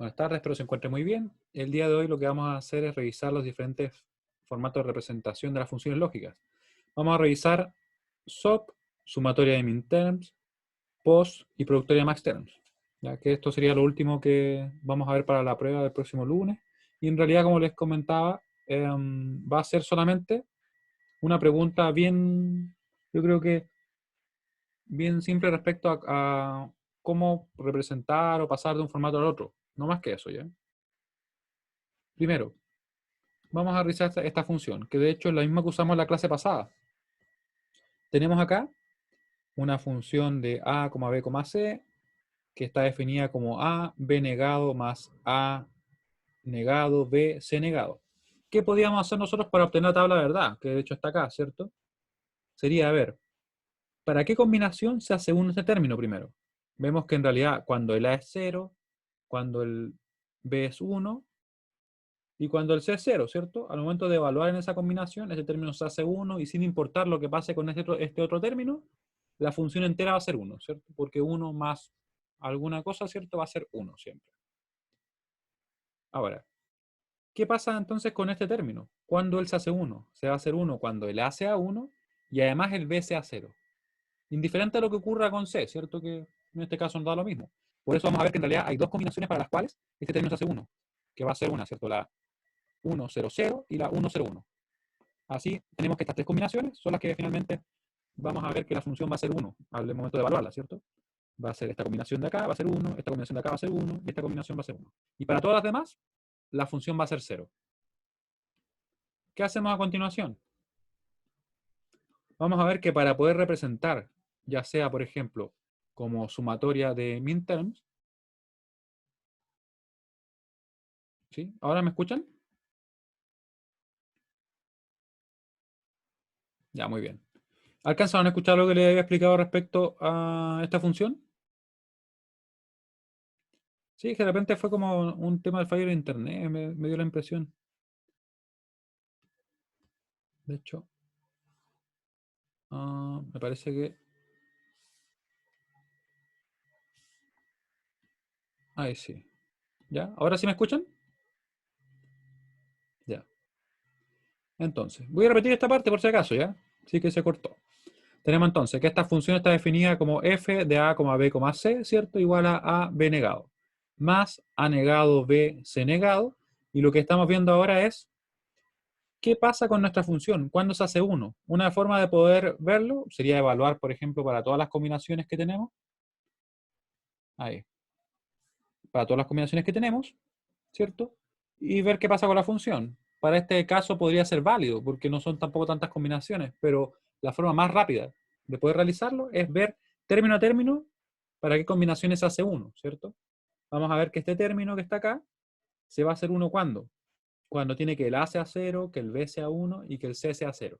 Buenas tardes, espero se encuentre muy bien. El día de hoy lo que vamos a hacer es revisar los diferentes formatos de representación de las funciones lógicas. Vamos a revisar SOP, sumatoria de minterms, POS y productoria de maxterms. Ya que esto sería lo último que vamos a ver para la prueba del próximo lunes. Y en realidad, como les comentaba, va a ser solamente una pregunta bien, yo creo que bien simple respecto a cómo representar o pasar de un formato al otro. No más que eso, ¿ya? Primero, vamos a revisar esta función, que de hecho es la misma que usamos en la clase pasada. Tenemos acá una función de a, b, c, que está definida como a, b negado más a negado, b, c negado. ¿Qué podríamos hacer nosotros para obtener la tabla de verdad? Que de hecho está acá, ¿cierto? Sería, a ver, ¿para qué combinación se hace este término primero? Vemos que en realidad cuando el a es 0, cuando el b es 1, y cuando el C es 0, ¿cierto? Al momento de evaluar en esa combinación, ese término se hace 1 y sin importar lo que pase con este otro término, la función entera va a ser 1, ¿cierto? Porque 1 más alguna cosa, ¿cierto? Va a ser 1 siempre. Ahora, ¿qué pasa entonces con este término? Cuando él se hace 1, se va a hacer 1 cuando el A sea 1 y además el B sea 0. Indiferente a lo que ocurra con C, ¿cierto? Que en este caso nos da lo mismo. Por eso vamos a ver que en realidad hay dos combinaciones para las cuales este término se hace 1, que va a ser una, ¿cierto? La 1, 0, 0 y la 1, 0, 1. Así tenemos que estas tres combinaciones son las que finalmente vamos a ver que la función va a ser 1 al momento de evaluarla, ¿cierto? Va a ser esta combinación de acá, va a ser 1, esta combinación de acá va a ser 1, y esta combinación va a ser 1. Y para todas las demás, la función va a ser 0. ¿Qué hacemos a continuación? Vamos a ver que para poder representar, ya sea, por ejemplo, como sumatoria de minterms, ¿sí? ¿Ahora me escuchan? Ya, muy bien. ¿Alcanzaron a escuchar lo que les había explicado respecto a esta función? Sí, que de repente fue como un tema del fallo de internet, me dio la impresión. De hecho, me parece que... Ahí sí. ¿Ya? ¿Ahora sí me escuchan? Ya. Entonces, voy a repetir esta parte por si acaso, ¿ya? Sí que se cortó. Tenemos entonces que esta función está definida como f de a, b, c, ¿cierto? Igual a b negado. Más a negado, b, c negado. Y lo que estamos viendo ahora es ¿qué pasa con nuestra función? ¿Cuándo se hace 1? Una forma de poder verlo sería evaluar, por ejemplo, para todas las combinaciones que tenemos. Ahí. Para todas las combinaciones que tenemos, ¿cierto? Y ver qué pasa con la función. Para este caso podría ser válido, porque no son tampoco tantas combinaciones, pero la forma más rápida de poder realizarlo es ver término a término para qué combinaciones hace 1, ¿cierto? Vamos a ver que este término que está acá se va a hacer 1 ¿cuándo? Cuando tiene que el A sea 0, que el B sea 1 y que el C sea 0.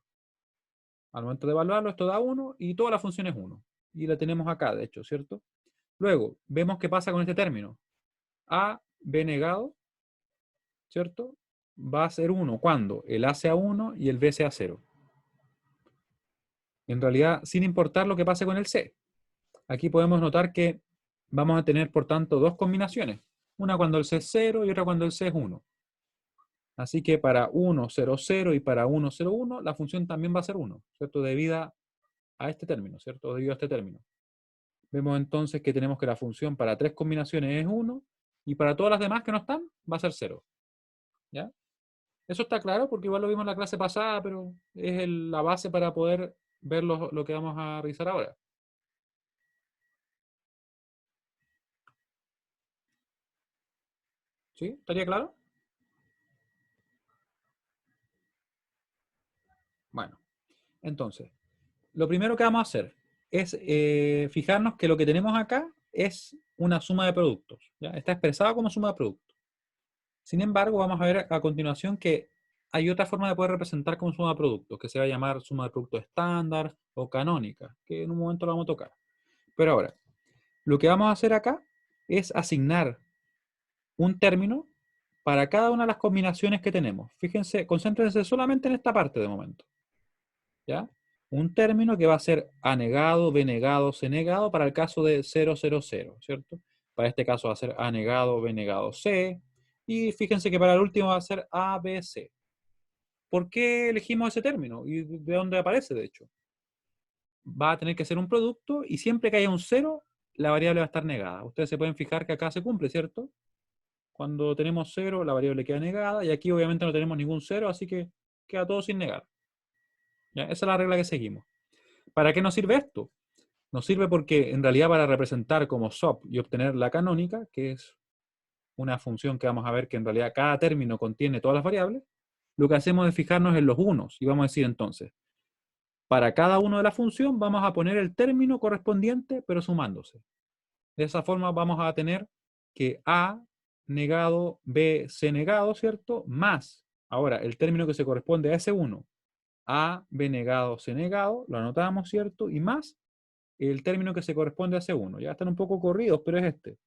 Al momento de evaluarlo, esto da 1 y toda la función es 1. Y la tenemos acá, de hecho, ¿cierto? Luego, vemos qué pasa con este término. A, B negado, ¿cierto? Va a ser 1 cuando el A sea 1 y el B sea 0. En realidad, sin importar lo que pase con el C. Aquí podemos notar que vamos a tener, por tanto, dos combinaciones. Una cuando el C es 0 y otra cuando el C es 1. Así que para 1, 0, 0 y para 1, 0, 1, la función también va a ser 1, ¿cierto? Debido a este término, ¿cierto? Debido a este término. Vemos entonces que tenemos que la función para tres combinaciones es 1 y para todas las demás que no están va a ser 0. ¿Ya? Eso está claro porque igual lo vimos en la clase pasada, pero es la base para poder ver lo que vamos a revisar ahora. ¿Sí? ¿Estaría claro? Bueno, entonces, lo primero que vamos a hacer es fijarnos que lo que tenemos acá es una suma de productos. ¿Ya? Está expresado como suma de productos. Sin embargo, vamos a ver a continuación que hay otra forma de poder representar como suma de productos, que se va a llamar suma de productos estándar o canónica, que en un momento lo vamos a tocar. Pero ahora, lo que vamos a hacer acá es asignar un término para cada una de las combinaciones que tenemos. Fíjense, concéntrense solamente en esta parte de momento. ¿Ya? Un término que va a ser A negado, B negado, C negado para el caso de 0, 0, 0, ¿cierto? Para este caso va a ser A negado, B negado, C. Y fíjense que para el último va a ser A, B, C. ¿Por qué elegimos ese término? ¿Y de dónde aparece, de hecho? Va a tener que ser un producto y siempre que haya un cero, la variable va a estar negada. Ustedes se pueden fijar que acá se cumple, ¿cierto? Cuando tenemos cero, la variable queda negada y aquí obviamente no tenemos ningún cero, así que queda todo sin negar. ¿Ya? Esa es la regla que seguimos. ¿Para qué nos sirve esto? Nos sirve porque en realidad para representar como SOP y obtener la canónica, que es una función que vamos a ver que en realidad cada término contiene todas las variables, lo que hacemos es fijarnos en los unos y vamos a decir entonces, para cada uno de la función vamos a poner el término correspondiente pero sumándose. De esa forma vamos a tener que A negado, B, C negado, ¿cierto? Más, ahora, el término que se corresponde a ese 1, A, B negado, C negado, lo anotamos, ¿cierto? Y más el término que se corresponde a ese 1. Ya están un poco corridos, pero es este.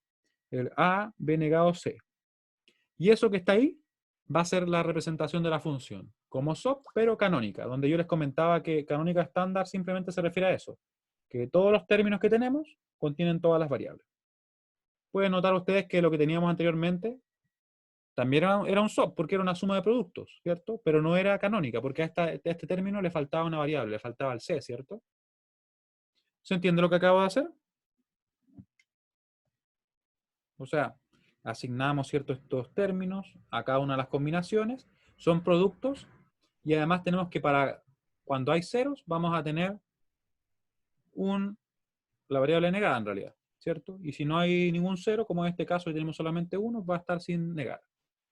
El A, B negado, C. Y eso que está ahí va a ser la representación de la función, como SOP, pero canónica, donde yo les comentaba que canónica estándar simplemente se refiere a eso, que todos los términos que tenemos contienen todas las variables. Pueden notar ustedes que lo que teníamos anteriormente también era un SOP, porque era una suma de productos, ¿cierto? Pero no era canónica, porque a este término le faltaba una variable, le faltaba el C, ¿cierto? ¿Se entiende lo que acabo de hacer? O sea, asignamos ciertos estos términos a cada una de las combinaciones, son productos, y además tenemos que para cuando hay ceros, vamos a tener la variable negada en realidad, ¿cierto? Y si no hay ningún cero, como en este caso tenemos solamente uno, va a estar sin negar.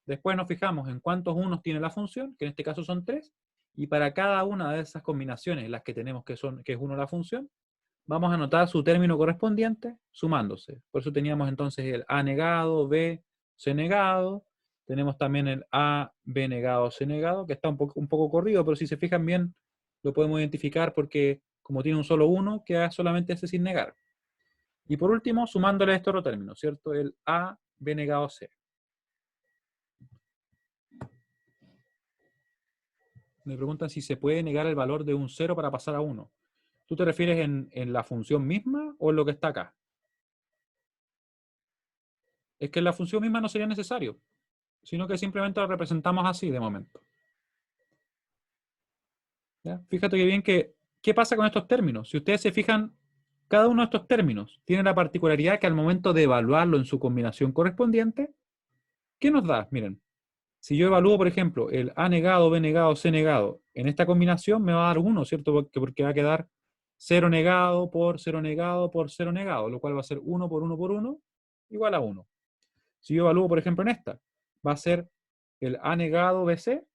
Después nos fijamos en cuántos unos tiene la función, que en este caso son 3, y para cada una de esas combinaciones, las que tenemos que es 1 la función, vamos a anotar su término correspondiente sumándose. Por eso teníamos entonces el A negado, B, C negado. Tenemos también el A, B negado, C negado, que está un poco corrido, pero si se fijan bien, lo podemos identificar porque como tiene un solo 1, queda solamente ese sin negar. Y por último, sumándole este otro término, ¿cierto? El A, B negado, C. Me preguntan si se puede negar el valor de un 0 para pasar a 1. ¿Tú te refieres en la función misma o en lo que está acá? Es que en la función misma no sería necesario, sino que simplemente lo representamos así de momento. ¿Ya? Fíjate que bien que, ¿qué pasa con estos términos? Si ustedes se fijan, cada uno de estos términos tiene la particularidad que al momento de evaluarlo en su combinación correspondiente, ¿qué nos da? Miren, si yo evalúo, por ejemplo, el A negado, B negado, C negado, en esta combinación me va a dar 1, ¿cierto? Porque va a quedar 0 negado por 0 negado por 0 negado, lo cual va a ser 1 por 1 por 1, igual a 1. Si yo evalúo, por ejemplo, en esta, va a ser el A negado BC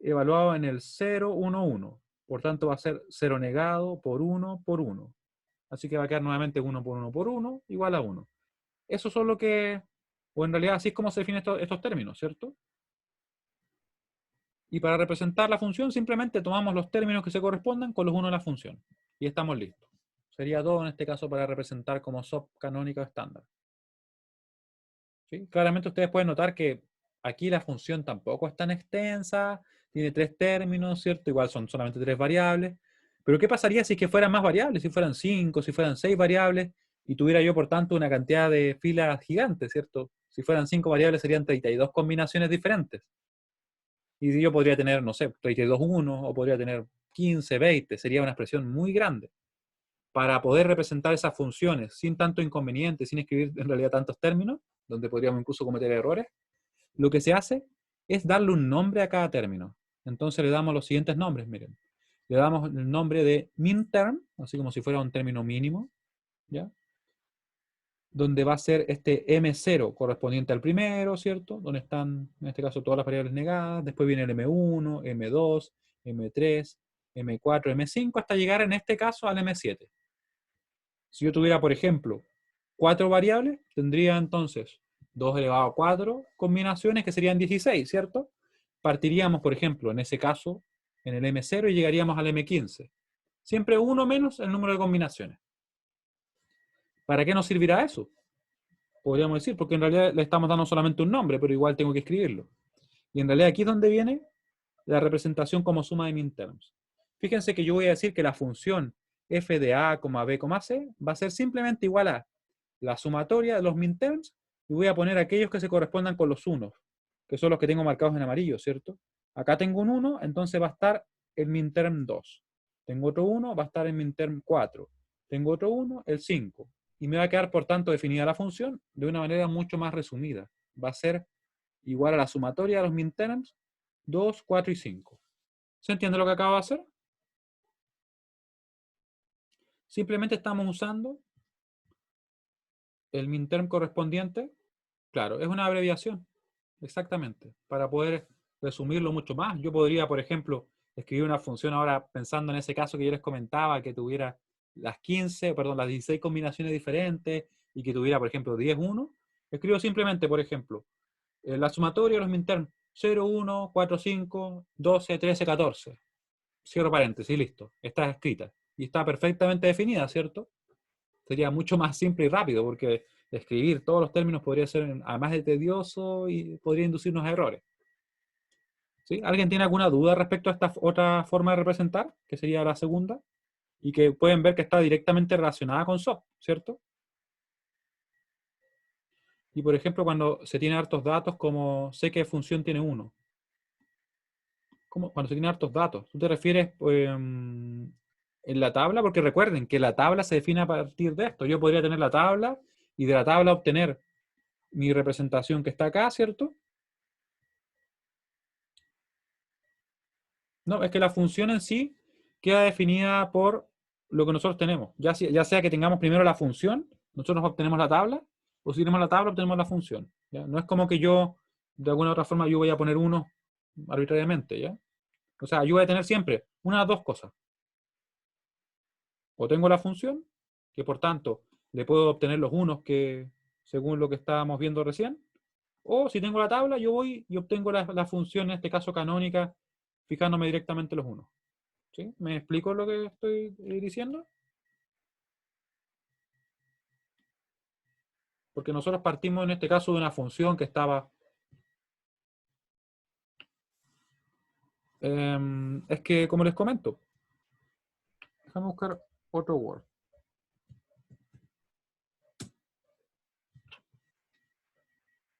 evaluado en el 0, 1, 1. Por tanto, va a ser 0 negado por 1 por 1. Así que va a quedar nuevamente 1 por 1 por 1 igual a 1. Eso son lo que, o en realidad así es como se definen estos términos, ¿cierto? Y para representar la función simplemente tomamos los términos que se correspondan con los unos de la función. Y estamos listos. Sería todo en este caso para representar como SOP canónico estándar. ¿Sí? Claramente ustedes pueden notar que aquí la función tampoco es tan extensa, tiene 3 términos, ¿cierto? Igual son solamente 3 variables. Pero ¿qué pasaría si es que fueran más variables? Si fueran 5, si fueran 6 variables, y tuviera yo, por tanto, una cantidad de filas gigantes, ¿cierto? Si fueran 5 variables serían 32 combinaciones diferentes. Y yo podría tener, no sé, 32 unos, o podría tener 15, 20, sería una expresión muy grande. Para poder representar esas funciones sin tanto inconveniente, sin escribir en realidad tantos términos, donde podríamos incluso cometer errores, lo que se hace es darle un nombre a cada término. Entonces le damos los siguientes nombres, miren. Le damos el nombre de min-term, así como si fuera un término mínimo, ¿ya? Donde va a ser este M0 correspondiente al primero, ¿cierto? Donde están, en este caso, todas las variables negadas. Después viene el M1, M2, M3, M4, M5, hasta llegar en este caso al M7. Si yo tuviera, por ejemplo, 4 variables, tendría entonces 2 elevado a 4 combinaciones que serían 16, ¿cierto? Partiríamos, por ejemplo, en ese caso, en el M0 y llegaríamos al M15. Siempre uno menos el número de combinaciones. ¿Para qué nos servirá eso? Podríamos decir, porque en realidad le estamos dando solamente un nombre, pero igual tengo que escribirlo. Y en realidad aquí es donde viene la representación como suma de minterms. Fíjense que yo voy a decir que la función f de a, b, c va a ser simplemente igual a la sumatoria de los minterms y voy a poner aquellos que se correspondan con los unos, que son los que tengo marcados en amarillo, ¿cierto? Acá tengo un 1, entonces va a estar el minterm 2. Tengo otro 1, va a estar el minterm 4. Tengo otro 1, el 5. Y me va a quedar, por tanto, definida la función de una manera mucho más resumida. Va a ser igual a la sumatoria de los minterms 2, 4 y 5. ¿Se entiende lo que acabo de hacer? Simplemente estamos usando el minterm correspondiente. Claro, es una abreviación, exactamente, para poder resumirlo mucho más. Yo podría, por ejemplo, escribir una función ahora pensando en ese caso que yo les comentaba, que tuviera las 15, perdón, las 16 combinaciones diferentes y que tuviera, por ejemplo, 10, 1. Escribo simplemente, por ejemplo, la sumatoria de los minterms 0, 1, 4, 5, 12, 13, 14. Cierro paréntesis y listo. Está escrita. Y está perfectamente definida, ¿cierto? Sería mucho más simple y rápido, porque escribir todos los términos podría ser, además de tedioso, y podría inducirnos a errores. ¿Sí? ¿Alguien tiene alguna duda respecto a esta otra forma de representar, que sería la segunda? Y que pueden ver que está directamente relacionada con SOP, ¿cierto? Y por ejemplo, cuando se tiene hartos datos, como sé qué función tiene uno. Cuando se tiene hartos datos, ¿tú te refieres en la tabla? Porque recuerden que la tabla se define a partir de esto. Yo podría tener la tabla y de la tabla obtener mi representación que está acá, ¿cierto? No, es que la función en sí queda definida por lo que nosotros tenemos. Ya sea que tengamos primero la función, nosotros obtenemos la tabla, o si tenemos la tabla, obtenemos la función. ¿Ya? No es como que yo, de alguna u otra forma, yo voy a poner uno arbitrariamente, ¿ya? O sea, yo voy a tener siempre una de las dos cosas. O tengo la función, que por tanto le puedo obtener los unos que, según lo que estábamos viendo recién, o si tengo la tabla, yo voy y obtengo la función, en este caso canónica, fijándome directamente los unos. ¿Sí? ¿Me explico lo que estoy diciendo? Porque nosotros partimos en este caso de una función que estaba... es que, como les comento, déjame buscar otro Word.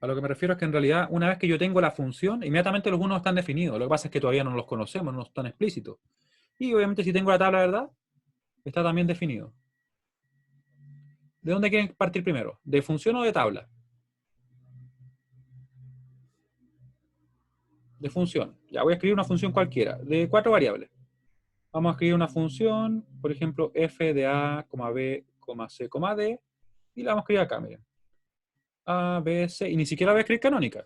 A lo que me refiero es que en realidad, una vez que yo tengo la función, inmediatamente los unos están definidos. Lo que pasa es que todavía no los conocemos, no están explícitos. Y obviamente si tengo la tabla, ¿verdad? Está también definido. ¿De dónde quieren partir primero? ¿De función o de tabla? De función. Ya voy a escribir una función cualquiera, de 4 variables. Vamos a escribir una función, por ejemplo, f de a, b, c, d, y la vamos a escribir acá, miren. A, B, C, y ni siquiera la voy a escribir canónica.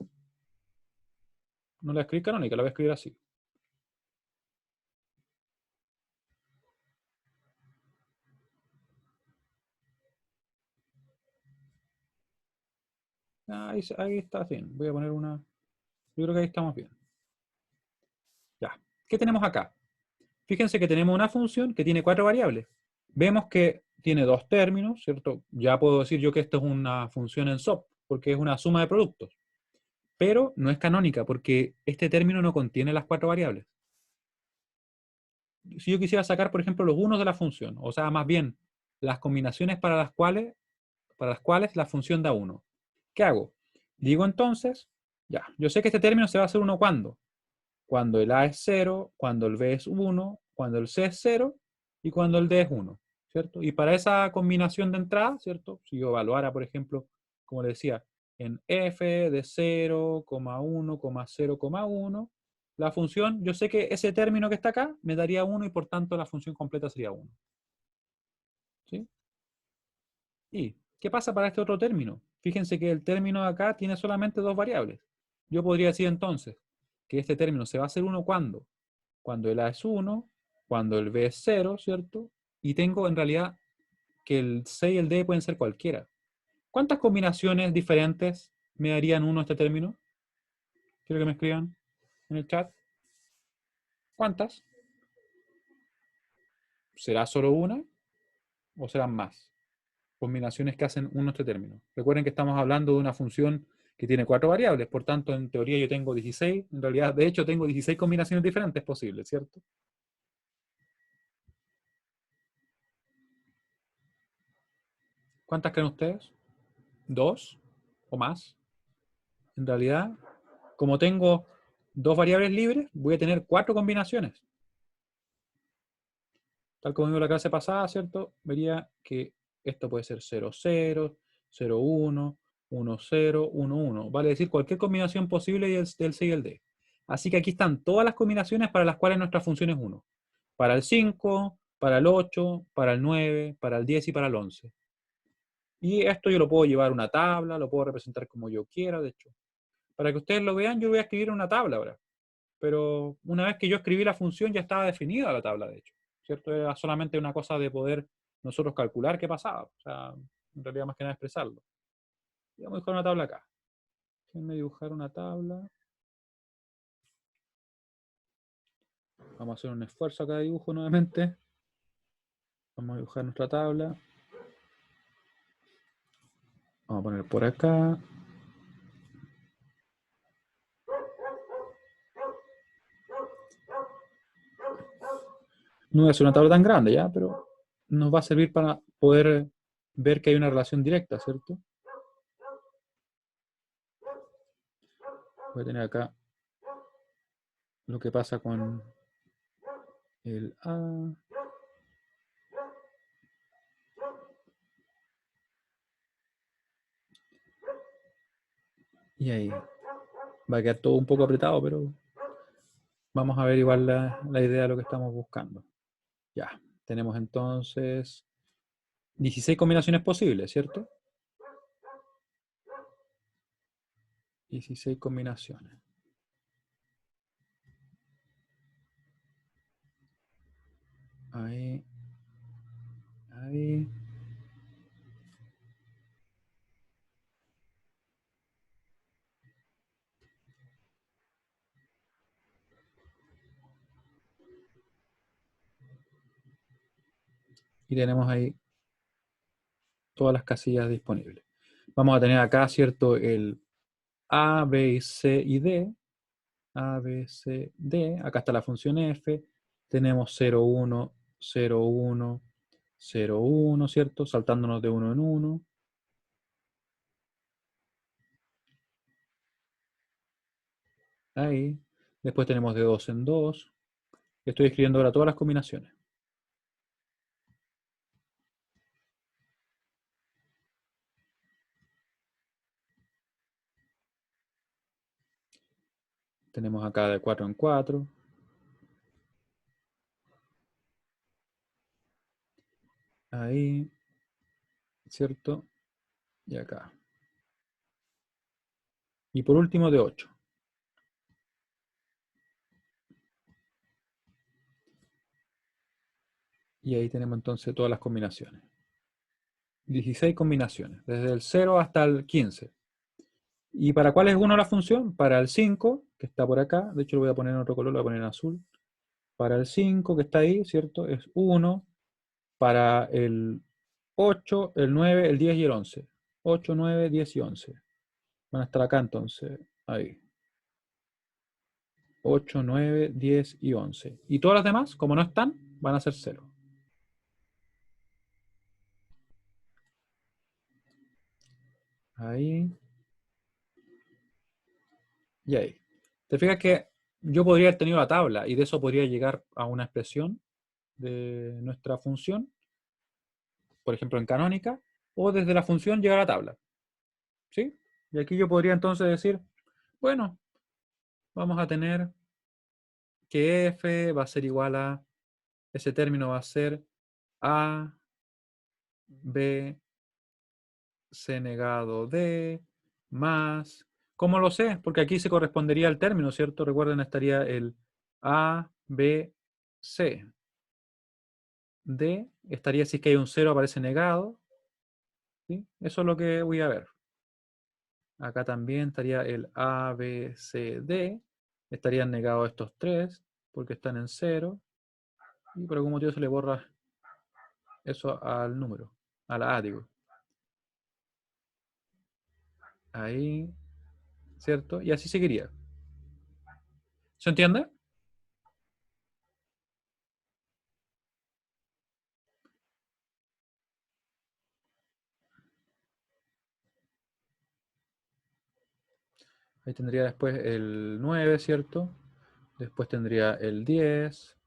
No la voy a escribir canónica, la voy a escribir así. Ahí está bien. Voy a poner una... Yo creo que ahí estamos bien. Ya. ¿Qué tenemos acá? Fíjense que tenemos una función que tiene 4 variables. Vemos que tiene 2 términos, ¿cierto? Ya puedo decir yo que esto es una función en SOP, porque es una suma de productos. Pero no es canónica, porque este término no contiene las 4 variables. Si yo quisiera sacar, por ejemplo, los unos de la función, o sea, más bien, las combinaciones para las cuales la función da 1. ¿Qué hago? Digo entonces, ya, yo sé que este término se va a hacer 1 cuando. Cuando el A es 0, cuando el B es 1, cuando el C es 0 y cuando el D es 1, ¿cierto? Y para esa combinación de entrada, ¿cierto? Si yo evaluara, por ejemplo, como le decía, en f de 0, 1, 0, 1, la función, yo sé que ese término que está acá me daría 1 y por tanto la función completa sería 1. ¿Sí? ¿Y qué pasa para este otro término? Fíjense que el término de acá tiene solamente 2 variables. Yo podría decir entonces que este término se va a hacer 1 cuando. Cuando el A es 1, cuando el B es 0, ¿cierto? Y tengo en realidad que el C y el D pueden ser cualquiera. ¿Cuántas combinaciones diferentes me darían 1 este término? Quiero que me escriban en el chat. ¿Cuántas? ¿Será solo una o serán más? Combinaciones que hacen 1 este término. Recuerden que estamos hablando de una función que tiene 4 variables, por tanto, en teoría yo tengo 16, en realidad, de hecho, tengo 16 combinaciones diferentes posibles, ¿cierto? ¿Cuántas creen ustedes? 2 o más. En realidad, como tengo dos variables libres, voy a tener 4 combinaciones. Tal como vimos en la clase pasada, ¿cierto? Vería que esto puede ser 0, 0, 0, 1, 1, 0, 1, 1. Vale decir cualquier combinación posible del C y el D. Así que aquí están todas las combinaciones para las cuales nuestra función es 1. Para el 5, para el 8, para el 9, para el 10 y para el 11. Y esto yo lo puedo llevar a una tabla, lo puedo representar como yo quiera, de hecho. Para que ustedes lo vean, yo voy a escribir en una tabla ahora. Pero una vez que yo escribí la función, ya estaba definida la tabla, de hecho. ¿Cierto? Era solamente una cosa de poder nosotros calcular qué pasaba. O sea, en realidad más que nada expresarlo. Y vamos a dibujar una tabla acá. Déjenme dibujar una tabla. Vamos a hacer un esfuerzo acá de dibujo nuevamente. Vamos a dibujar nuestra tabla. Vamos a poner por acá. No voy a hacer una tabla tan grande ya, pero nos va a servir para poder ver que hay una relación directa, ¿cierto? Voy a tener acá lo que pasa con el A. Y ahí va a quedar todo un poco apretado, pero vamos a ver igual la idea de lo que estamos buscando. Ya, tenemos entonces 16 combinaciones posibles, ¿cierto? 16 combinaciones. Ahí, ahí. Y tenemos ahí todas las casillas disponibles. Vamos a tener acá, ¿cierto? El A, B, C y D. A, B, C, D. Acá está la función f. Tenemos 0, 1, 0, 1, 0, 1, ¿cierto? Saltándonos de uno en uno. Ahí. Después tenemos de 2 en 2. Estoy escribiendo ahora todas las combinaciones. Tenemos acá de 4 en 4. Ahí. ¿Cierto? Y acá. Y por último de 8. Y ahí tenemos entonces todas las combinaciones. 16 combinaciones, desde el 0 hasta el 15. ¿Y para cuál es uno la función? Para el 5, que está por acá. De hecho, lo voy a poner en otro color, lo voy a poner en azul. Para el 5, que está ahí, ¿cierto? Es 1. Para el 8, el 9, el 10 y el 11. 8, 9, 10 y 11. Van a estar acá entonces. Ahí. 8, 9, 10 y 11. Y todas las demás, como no están, van a ser 0. Ahí. Y ahí. ¿Te fijas que yo podría haber tenido la tabla y de eso podría llegar a una expresión de nuestra función, por ejemplo en canónica, o desde la función llegar a la tabla? ¿Sí? Y aquí yo podría entonces decir, bueno, vamos a tener que f va a ser igual a, ese término va a ser a, b, c negado d, más, ¿cómo lo sé? Porque aquí se correspondería al término, ¿cierto? Recuerden, estaría el a, b, c. D estaría si es que hay un 0 aparece negado. ¿Sí? Eso es lo que voy a ver. Acá también estaría el A, B, C, D. Estarían negados estos tres porque están en 0. Y por algún motivo se le borra eso al número. A la A, digo. Ahí, ¿cierto? Y así seguiría. ¿Se entiende? Ahí tendría después el 9, ¿cierto? Después tendría el 10.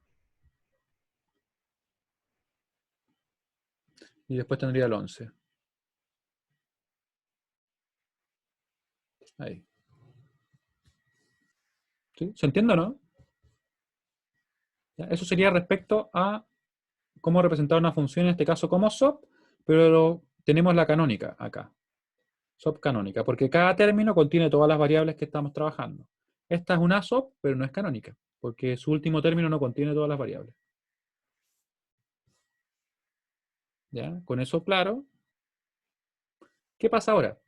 Y después tendría el 11. Ahí. ¿Sí? ¿Se entiende o no? ¿Ya? Eso sería respecto a cómo representar una función, en este caso como SOP, pero tenemos la canónica acá. SOP canónica, porque cada término contiene todas las variables que estamos trabajando. Esta es una SOP, pero no es canónica, porque su último término no contiene todas las variables. ¿Ya? Con eso claro. ¿Qué pasa ahora?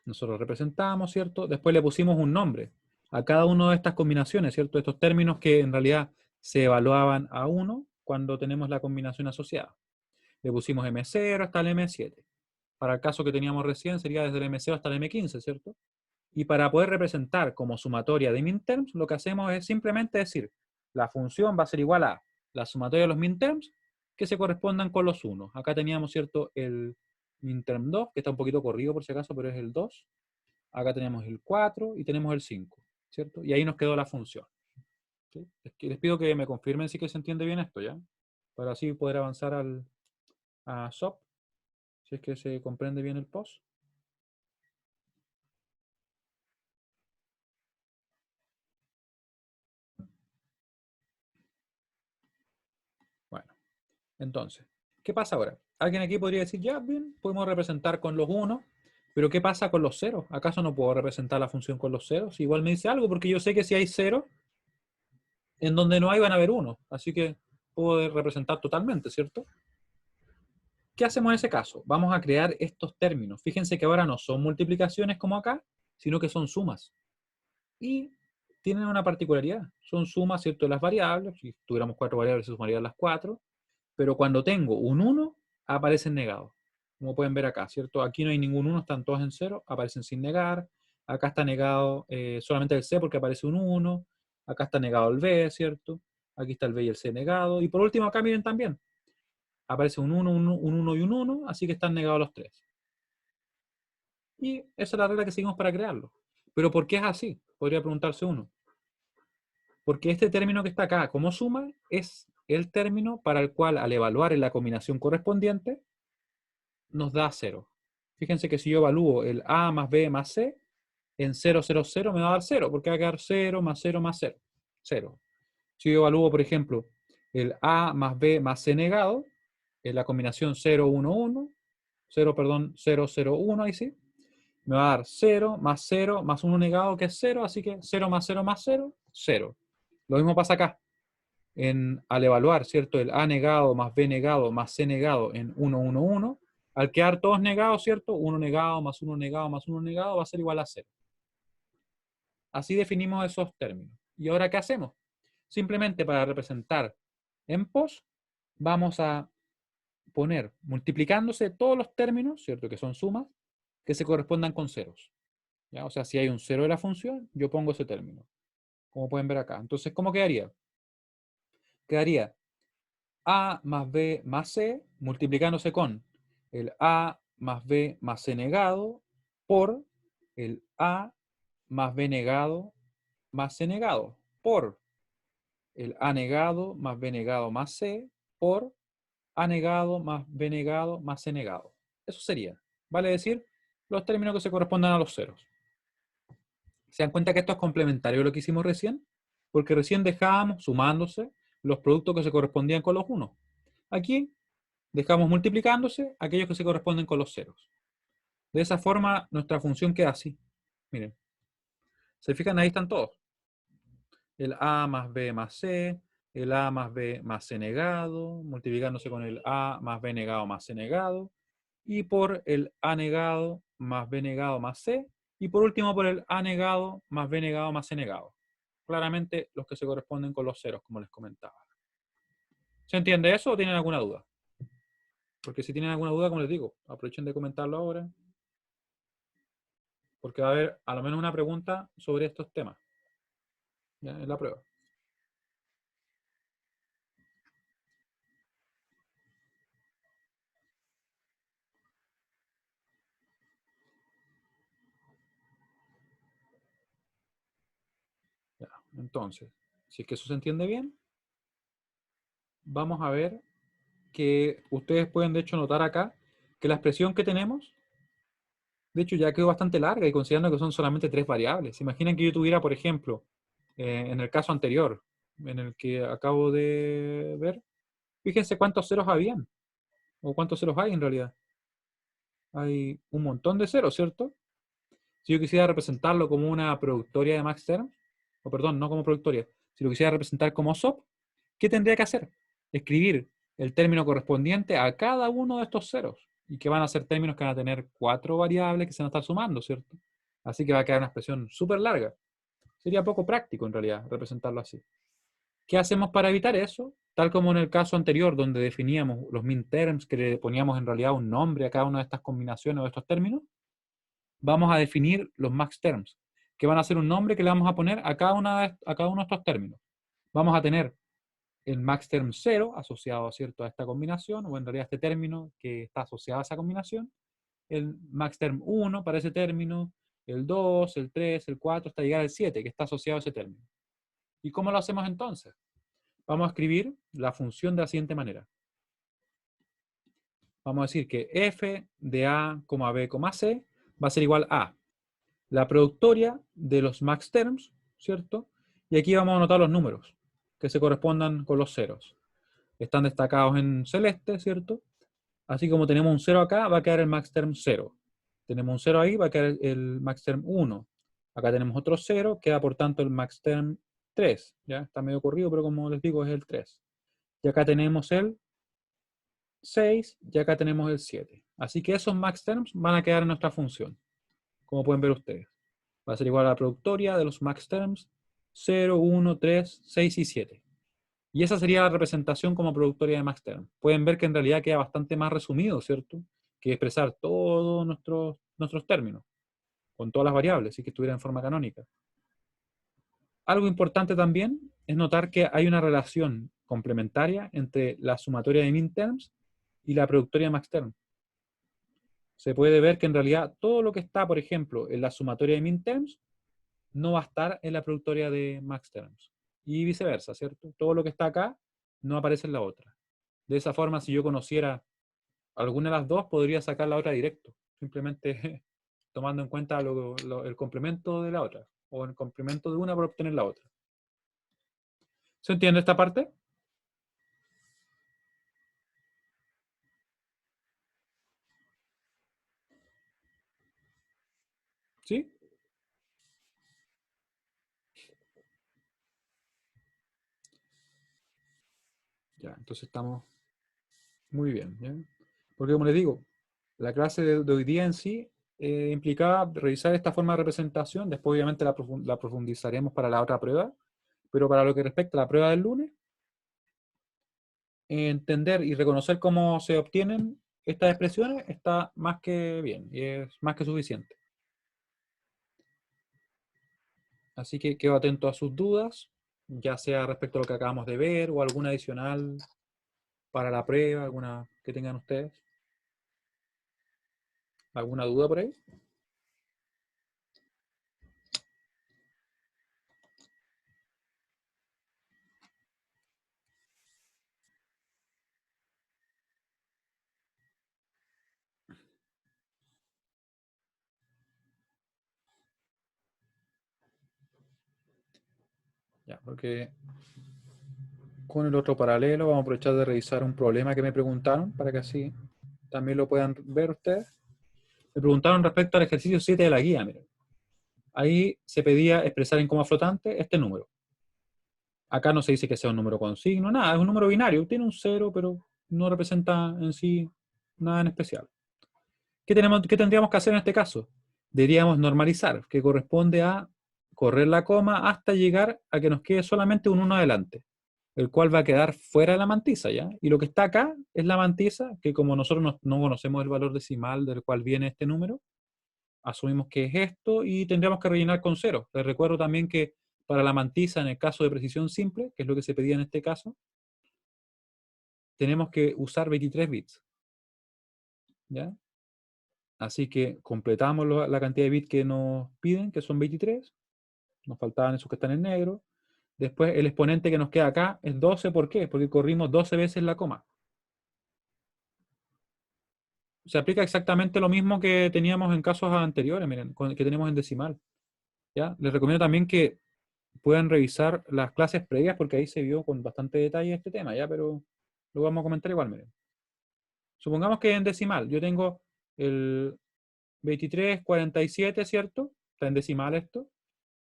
Nosotros representamos, ¿cierto? Después le pusimos un nombre a cada una de estas combinaciones, ¿cierto? Estos términos que en realidad se evaluaban a 1 cuando tenemos la combinación asociada. Le pusimos M0 hasta el M7. Para el caso que teníamos recién sería desde el M0 hasta el M15, ¿cierto? Y para poder representar como sumatoria de minterms, lo que hacemos es simplemente decir, la función va a ser igual a la sumatoria de los minterms que se correspondan con los 1. Acá teníamos, ¿cierto? El minterm 2, que está un poquito corrido por si acaso, pero es el 2. Acá tenemos el 4 y tenemos el 5, ¿cierto? Y ahí nos quedó la función. ¿Sí? Les pido que me confirmen si que se entiende bien esto, ¿ya? Para así poder avanzar a SOP, si es que se comprende bien el post. Bueno, entonces, ¿qué pasa ahora? Alguien aquí podría decir, ya, bien, podemos representar con los 1, pero ¿qué pasa con los ceros? ¿Acaso no puedo representar la función con los ceros? Igual me dice algo, porque yo sé que si hay 0, en donde no hay van a haber 1. Así que puedo representar totalmente, ¿cierto? ¿Qué hacemos en ese caso? Vamos a crear estos términos. Fíjense que ahora no son multiplicaciones como acá, sino que son sumas. Y tienen una particularidad. Son sumas, ¿cierto?, de las variables. Si tuviéramos 4 variables, se sumarían las 4. Pero cuando tengo un 1, aparecen negados. Como pueden ver acá, ¿cierto? Aquí no hay ningún 1, están todos en 0, aparecen sin negar. Acá está negado solamente el C porque aparece un 1. Acá está negado el B, ¿cierto? Aquí está el B y el C negado. Y por último, acá miren también. Aparece un 1, un 1 y un 1, así que están negados los 3. Y esa es la regla que seguimos para crearlo. Pero ¿por qué es así? Podría preguntarse uno. Porque este término que está acá como suma es el término para el cual al evaluar en la combinación correspondiente nos da 0. Fíjense que si yo evalúo el A más B más C, en 0, 0, 0 me va a dar 0, porque va a quedar 0 más 0 más 0. 0. Si yo evalúo, por ejemplo, el A más B más C negado, en la combinación 0, 1, 1, 0, perdón, 0, 0, 1, ahí sí, me va a dar 0 más 1 negado, que es 0, así que 0 más 0 más 0, 0. Lo mismo pasa acá. Al evaluar, ¿cierto? El A negado más B negado más C negado en 1, 1, 1, al quedar todos negados, ¿cierto? 1 negado más 1 negado más 1 negado va a ser igual a 0. Así definimos esos términos. ¿Y ahora qué hacemos? Simplemente para representar en pos, vamos a poner multiplicándose todos los términos, ¿cierto? Que son sumas, que se correspondan con ceros. ¿Ya? O sea, si hay un cero de la función, yo pongo ese término. Como pueden ver acá. Entonces, ¿cómo quedaría? Quedaría A más B más C multiplicándose con el A más B más C negado por el A más B negado más C negado por el A negado más B negado más C por A negado más B negado más C negado. Eso sería, vale decir, los términos que se correspondan a los ceros. ¿Se dan cuenta que esto es complementario a lo que hicimos recién? Porque recién dejábamos sumándose los productos que se correspondían con los unos. Aquí dejamos multiplicándose aquellos que se corresponden con los ceros. De esa forma, nuestra función queda así. Miren, se fijan, ahí están todos. El A más B más C, el A más B más C negado, multiplicándose con el A más B negado más C negado, y por el A negado más B negado más C, y por último por el A negado más B negado más C negado. Claramente los que se corresponden con los ceros, como les comentaba. ¿Se entiende eso o tienen alguna duda? Porque si tienen alguna duda, como les digo, aprovechen de comentarlo ahora, porque va a haber a lo menos una pregunta sobre estos temas, ¿ya? En la prueba. Entonces, si es que eso se entiende bien, vamos a ver que ustedes pueden de hecho notar acá que la expresión que tenemos, de hecho ya quedó bastante larga y considerando que son solamente tres variables. Imaginen que yo tuviera, por ejemplo, en el caso anterior, en el que acabo de ver, fíjense cuántos ceros habían, o cuántos ceros hay en realidad. Hay un montón de ceros, ¿cierto? Si yo quisiera representarlo como una productoria de MaxTerm, o perdón, no como productoria, si lo quisiera representar como SOP, ¿qué tendría que hacer? Escribir el término correspondiente a cada uno de estos ceros, y que van a ser términos que van a tener cuatro variables que se van a estar sumando, ¿cierto? Así que va a quedar una expresión súper larga. Sería poco práctico, en realidad, representarlo así. ¿Qué hacemos para evitar eso? Tal como en el caso anterior, donde definíamos los min-terms, que le poníamos en realidad un nombre a cada una de estas combinaciones o de estos términos, vamos a definir los max-terms, que van a ser un nombre que le vamos a poner a cada uno de estos términos. Vamos a tener el max-term 0 asociado, ¿cierto?, a esta combinación, o en realidad a este término que está asociado a esa combinación, el max-term 1 para ese término, el 2, el 3, el 4, hasta llegar al 7, que está asociado a ese término. ¿Y cómo lo hacemos entonces? Vamos a escribir la función de la siguiente manera. Vamos a decir que f de a, b, c va a ser igual a la productoria de los max terms, ¿cierto? Y aquí vamos a anotar los números que se correspondan con los ceros. Están destacados en celeste, ¿cierto? Así como tenemos un 0 acá, va a quedar el max term 0. Tenemos un 0 ahí, va a quedar el max term 1. Acá tenemos otro 0, queda por tanto el max term 3. ¿Ya? Está medio corrido, pero como les digo, es el 3. Y acá tenemos el 6 y acá tenemos el 7. Así que esos max terms van a quedar en nuestra función, como pueden ver ustedes. Va a ser igual a la productoria de los max terms 0, 1, 3, 6 y 7. Y esa sería la representación como productoria de max term. Pueden ver que en realidad queda bastante más resumido, ¿cierto? Que expresar todos nuestros términos, con todas las variables, y que estuviera en forma canónica. Algo importante también es notar que hay una relación complementaria entre la sumatoria de min terms y la productoria de max term. Se puede ver que en realidad todo lo que está, por ejemplo, en la sumatoria de min terms no va a estar en la productoria de max terms. Y viceversa, ¿cierto? Todo lo que está acá no aparece en la otra. De esa forma, si yo conociera alguna de las dos, podría sacar la otra directo, simplemente tomando en cuenta el complemento de la otra, o el complemento de una para obtener la otra. ¿Se entiende esta parte? ¿Sí? Ya, entonces estamos muy bien, ¿ya? Porque como les digo, la clase de hoy día en sí implicaba revisar esta forma de representación, después obviamente la profundizaremos para la otra prueba, pero para lo que respecta a la prueba del lunes, entender y reconocer cómo se obtienen estas expresiones está más que bien y es más que suficiente. Así que quedo atento a sus dudas, ya sea respecto a lo que acabamos de ver o alguna adicional para la prueba, alguna que tengan ustedes. ¿Alguna duda por ahí? Ya, porque con el otro paralelo vamos a aprovechar de revisar un problema que me preguntaron para que así también lo puedan ver ustedes. Me preguntaron respecto al ejercicio 7 de la guía. Miren. Ahí se pedía expresar en coma flotante este número. Acá no se dice que sea un número con signo, nada, es un número binario, tiene un cero, pero no representa en sí nada en especial. ¿Qué tendríamos que hacer en este caso? Deberíamos normalizar, que corresponde a correr la coma hasta llegar a que nos quede solamente un 1 adelante, el cual va a quedar fuera de la mantisa, ¿ya? Y lo que está acá es la mantisa, que como nosotros no conocemos el valor decimal del cual viene este número, asumimos que es esto y tendríamos que rellenar con cero. Les recuerdo también que para la mantisa, en el caso de precisión simple, que es lo que se pedía en este caso, tenemos que usar 23 bits, ¿ya? Así que completamos la cantidad de bits que nos piden, que son 23, nos faltaban esos que están en negro, Después el exponente que nos queda acá es 12, ¿por qué? Porque corrimos 12 veces la coma. Se aplica exactamente lo mismo que teníamos en casos anteriores, miren, que tenemos en decimal. ¿Ya? Les recomiendo también que puedan revisar las clases previas porque ahí se vio con bastante detalle este tema, ¿ya? Pero lo vamos a comentar igual, miren. Supongamos que en decimal yo tengo el 23,47, ¿cierto? Está en decimal esto.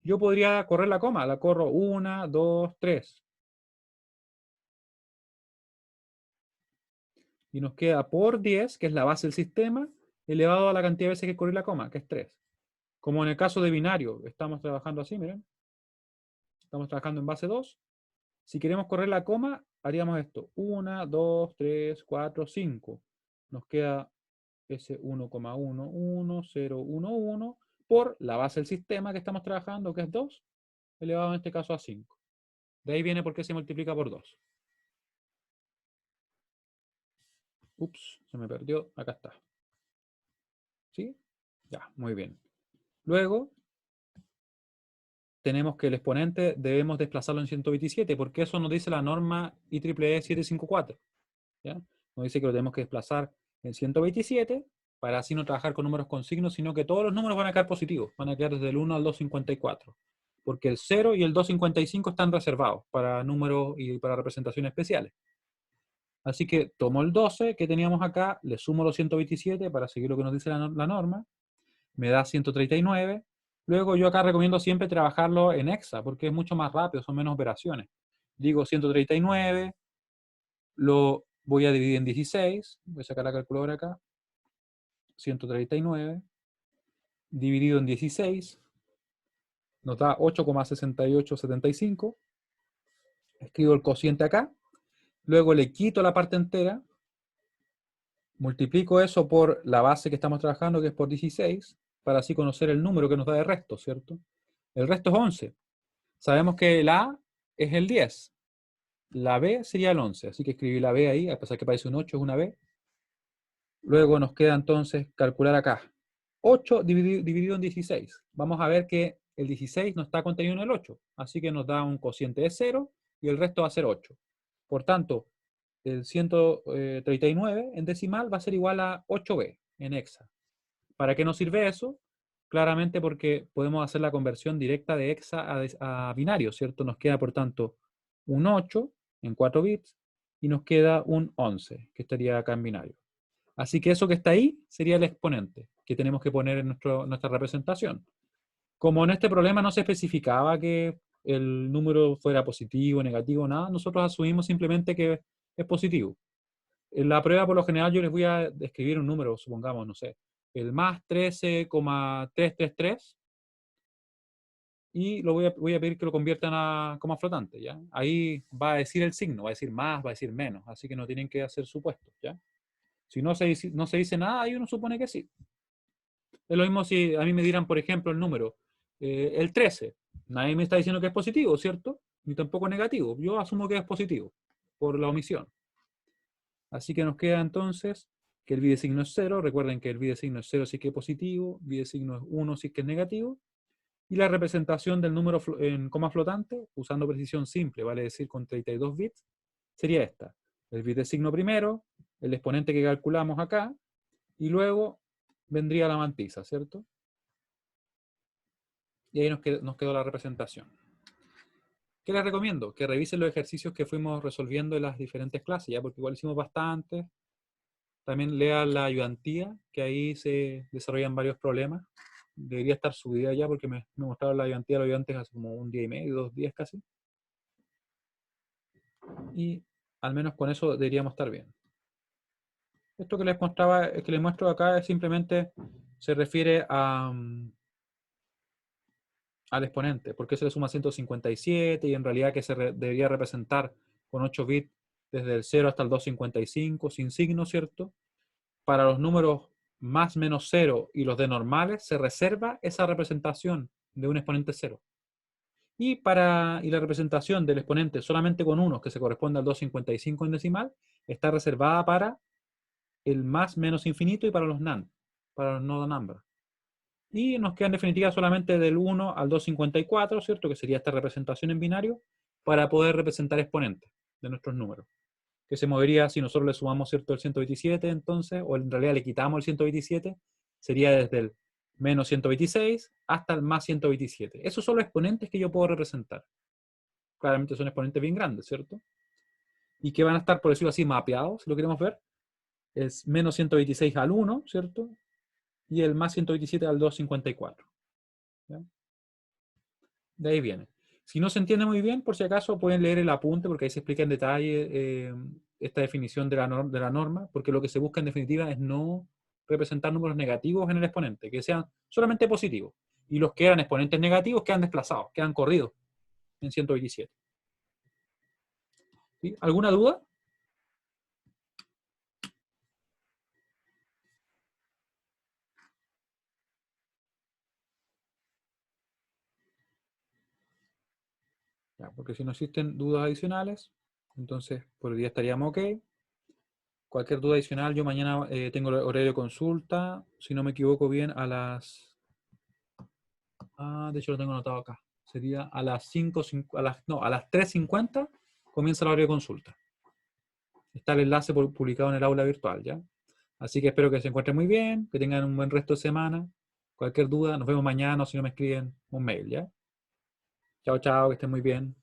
Yo podría correr la coma, la corro 1, 2, 3. Y nos queda por 10, que es la base del sistema, elevado a la cantidad de veces que corrí la coma, que es 3. Como en el caso de binario, estamos trabajando así, miren. Estamos trabajando en base 2. Si queremos correr la coma, haríamos esto. 1, 2, 3, 4, 5. Nos queda ese 1,11011 por la base del sistema que estamos trabajando, que es 2, elevado en este caso a 5. De ahí viene por qué se multiplica por 2. Ups, se me perdió. Acá está. ¿Sí? Ya, muy bien. Luego, tenemos que el exponente debemos desplazarlo en 127, porque eso nos dice la norma IEEE 754. ¿Ya? Nos dice que lo tenemos que desplazar en 127 para así no trabajar con números con signos, sino que todos los números van a quedar positivos, van a quedar desde el 1 al 254, porque el 0 y el 255 están reservados para números y para representaciones especiales. Así que tomo el 12 que teníamos acá, le sumo los 127 para seguir lo que nos dice la norma, me da 139. Luego yo acá recomiendo siempre trabajarlo en hexa, porque es mucho más rápido, son menos operaciones. Digo 139, lo voy a dividir en 16, voy a sacar la calculadora acá, 139, dividido en 16, nos da 8,6875, escribo el cociente acá, luego le quito la parte entera, multiplico eso por la base que estamos trabajando, que es por 16, para así conocer el número que nos da de resto, ¿cierto? El resto es 11. Sabemos que la A es el 10, la B sería el 11, así que escribí la B ahí, a pesar que parece un 8, es una B. Luego nos queda entonces calcular acá. 8 dividido en 16. Vamos a ver que el 16 no está contenido en el 8, así que nos da un cociente de 0 y el resto va a ser 8. Por tanto, el 139 en decimal va a ser igual a 8b en hexa. ¿Para qué nos sirve eso? Claramente porque podemos hacer la conversión directa de hexa a binario, ¿cierto? Nos queda, por tanto, un 8 en 4 bits y nos queda un 11, que estaría acá en binario. Así que eso que está ahí sería el exponente que tenemos que poner en nuestra representación. Como en este problema no se especificaba que el número fuera positivo, negativo, nada, nosotros asumimos simplemente que es positivo. En la prueba, por lo general, yo les voy a describir un número, supongamos, no sé, el más 13,333, y voy a pedir que lo conviertan a coma flotante, ¿ya? Ahí va a decir el signo, va a decir más, va a decir menos, así que no tienen que hacer supuestos, ¿ya? Si no se dice nada, ahí uno supone que sí. Es lo mismo si a mí me dieran, por ejemplo, el número, el 13. Nadie me está diciendo que es positivo, ¿cierto? Ni tampoco negativo. Yo asumo que es positivo, por la omisión. Así que nos queda entonces que el bidesigno es 0. Recuerden que el bidesigno es 0 si es que es positivo, bidesigno es 1 si es que es negativo. Y la representación del número en coma flotante, usando precisión simple, vale decir con 32 bits, sería esta. El bidesigno primero, el exponente que calculamos acá, y luego vendría la mantisa, ¿cierto? Y ahí nos quedó la representación. ¿Qué les recomiendo? Que revisen los ejercicios que fuimos resolviendo en las diferentes clases, ya porque igual hicimos bastantes. También lean la ayudantía, que ahí se desarrollan varios problemas. Debería estar subida ya porque me mostraron la ayudantía de los ayudantes hace como un día y medio, 2 días casi. Y al menos con eso deberíamos estar bien. Esto que les mostraba, que les muestro acá es simplemente se refiere al exponente, porque se le suma 157 y en realidad que debería representar con 8 bits desde el 0 hasta el 255 sin signo, ¿cierto? Para los números más menos 0 y los de normales se reserva esa representación de un exponente 0. Y la representación del exponente solamente con 1, que se corresponde al 255 en decimal, está reservada para el más menos infinito y para los NaN, para los no number. Y nos queda en definitiva solamente del 1 al 254, ¿cierto? Que sería esta representación en binario. para poder representar exponentes de nuestros números. Que se movería si nosotros le sumamos, ¿cierto?, el 127, entonces, o en realidad le quitamos el 127, sería desde el menos 126 hasta el más 127. Esos son los exponentes que yo puedo representar. Claramente son exponentes bien grandes, ¿cierto? Y que van a estar, por decirlo así, mapeados, si lo queremos ver. Es menos 126 al 1, ¿cierto? Y el más 127 al 254. ¿Ya? De ahí viene. Si no se entiende muy bien, por si acaso pueden leer el apunte, porque ahí se explica en detalle esta definición de la norma, porque lo que se busca en definitiva es no representar números negativos en el exponente, que sean solamente positivos. Y los que eran exponentes negativos quedan desplazados, quedan corridos en 127. ¿Sí? ¿Alguna duda? Ya, porque si no existen dudas adicionales, entonces por el día estaríamos ok. Cualquier duda adicional, yo mañana tengo el horario de consulta, si no me equivoco bien, a las... Ah, de hecho lo tengo anotado acá. Sería a las 5, no, a las 3:50 comienza el horario de consulta. Está el enlace publicado en el aula virtual, ¿ya? Así que espero que se encuentren muy bien, que tengan un buen resto de semana. Cualquier duda, nos vemos mañana o si no me escriben un mail, ¿ya? Chao, chao, que estén muy bien.